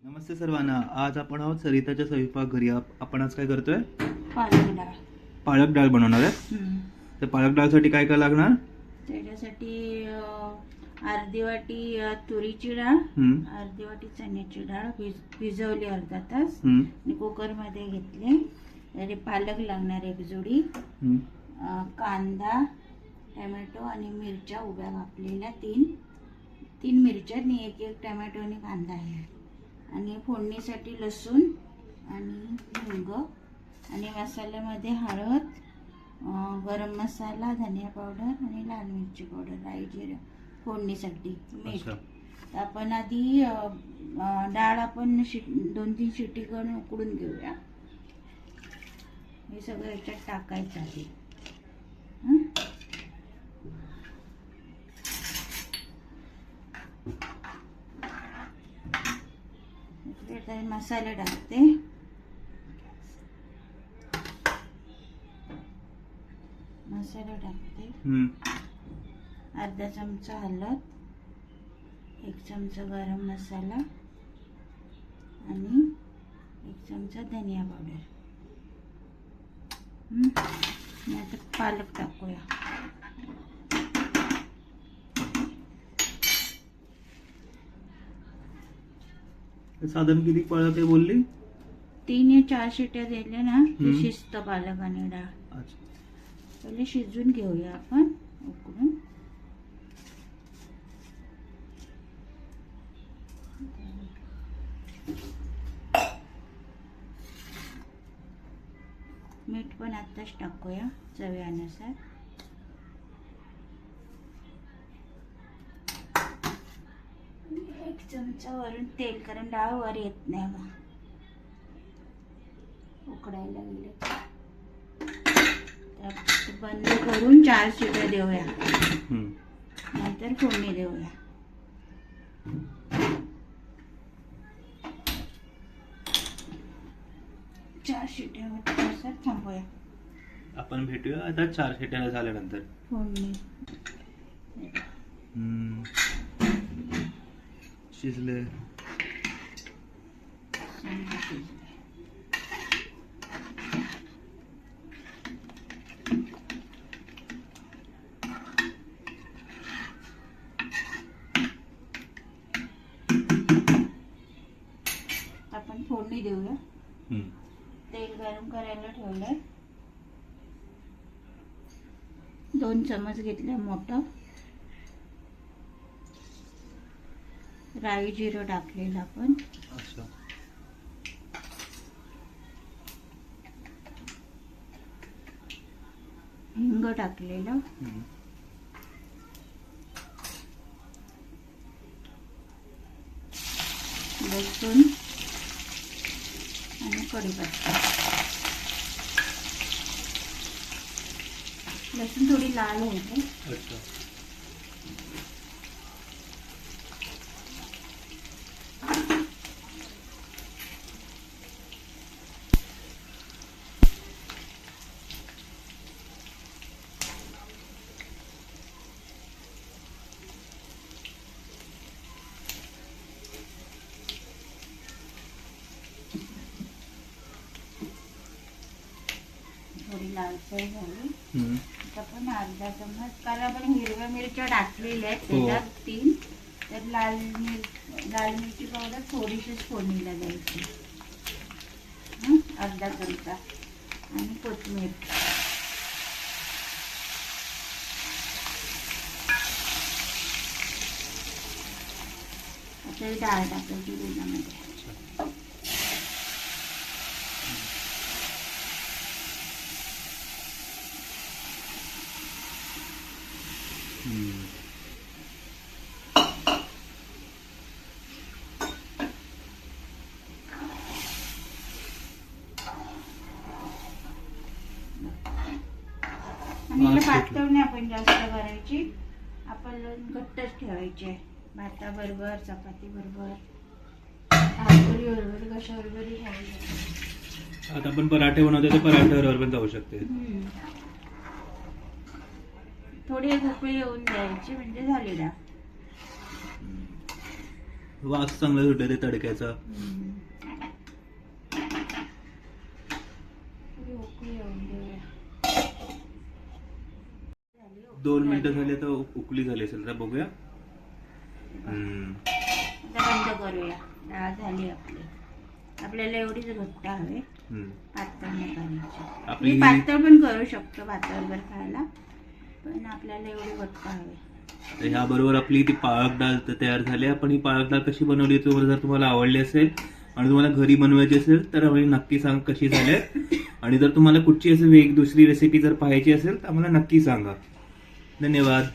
नमस्ते सर्वांना. आज आपण आहोत सरिताच्या स्वयंपाकघरी. आपण आज काय करतोय? पालक डाळ. पालक डाळ बनवणार आहे. तर पालक डाळसाठी काय काय लागणार? त्याच्यासाठी अर्धी वाटी तुरीची डाळ, अर्धी वाटी चण्याची डाळ भिजवली अर्धा तास आणि कुकरमध्ये घेतले. त्यासाठी पालक लागणार एक जोडी, कांदा, टोमॅटो आणि मिरच्या उभ्या कापलेल्या तीन मिरच्या आणि एक टोमॅटो आणि कांदा आहे. आणि फोडणीसाठी लसूण आणि हिंग आणि मसाल्यामध्ये हळद, गरम मसाला, धनिया पावडर आणि लाल मिरची पावडर, राई जिरे फोडणीसाठी, मीठ. तर आपण आधी डाळ आपण 2-3 शिटी करून उकडून घेऊया. हे सगळं याच्यात टाकायचं आहे. मसाले टाकते. मसाला टाकते. अर्धा चमचा हळद, 1 चमचा गरम मसाला आणि 1 चमचा धनिया पावडर. आता पालक टाकूया. साधारण किती पालक आहे बोलली? 3 या 4 शिट्या दिल्या ना की शिजत पालक आणि डाळ. पहिले शिजून घेऊया आपण उकडून. मीठ पण आत्ताच टाकूया चवीनुसार. एक चमचा वरून तेल, कारण डाळ वर येत नाही मग उकडायला गेले. तर बंद करून 4 शिट्या देऊया, नंतर फोडणी देऊया. चार शिट्या होत्यानुसार थांबूया. आपण भेटूया आता 4 शिट्या झाल्यानंतर. फोडणी शिजले. आपण फोडणी देऊया. तेल गरम करायला ठेवलंय. 2 चमच घेतले मोठं. राई जिरं टाकलेलं आपण. हिंग टाकलेलं. लसूण आणि कढीपत्ता. लसूण थोडी लाल होते. थोडी लालसर झाली. आपण अर्धा चमच, कारण आपण हिरव्या मिरच्या टाकलेल्या आहेत त्याच्यात 3, तर लाल मिरची पावडर थोडीशीच फोडणीला द्यायची. अर्धा चमचा आणि कोथिंबीर. आता डाळ टाकायची दुधामध्ये. आणि पातळ नाही आपण जास्त करायची, आपण घट्टच ठेवायची. भाताबरोबर, चपाती बरोबर, भाकरी बरोबर, कशाबरोबरही खायची. आता आपण पराठे बनवतो तर पराठ्यावर पण जाऊ शकते. थोडी एक उकळी येऊन द्यायची म्हणजे झाली डाळ. वास चांगला सुटला ते तडक्याचा. उकळी येऊन देऊया. 2 मिनिटं झाले तर उकळी झाली असेल तर बघूया. आता बंद करूया. डाळ झाली आपली. आपल्याला एवढीच घट्ट हवे, पातळ नाही करायची. आपली मी पातळ पण करू शकतो भाताबरोबर खायला, पण आपल्याला एवढी घट्ट हवे. ह्या बरोबर आपली ती पालक डाळ तर तयार झाली. आपण ही पालक डाळ कशी बनवली जर तुम्हाला आवडली असेल आणि तुम्हाला घरी बनवायची असेल तर आम्हाला नक्की सांग कशी झाली. आणि जर तुम्हाला कुठची असं दुसरी रेसिपी जर पाहायची असेल तर आम्हाला नक्की सांगा. धन्यवाद.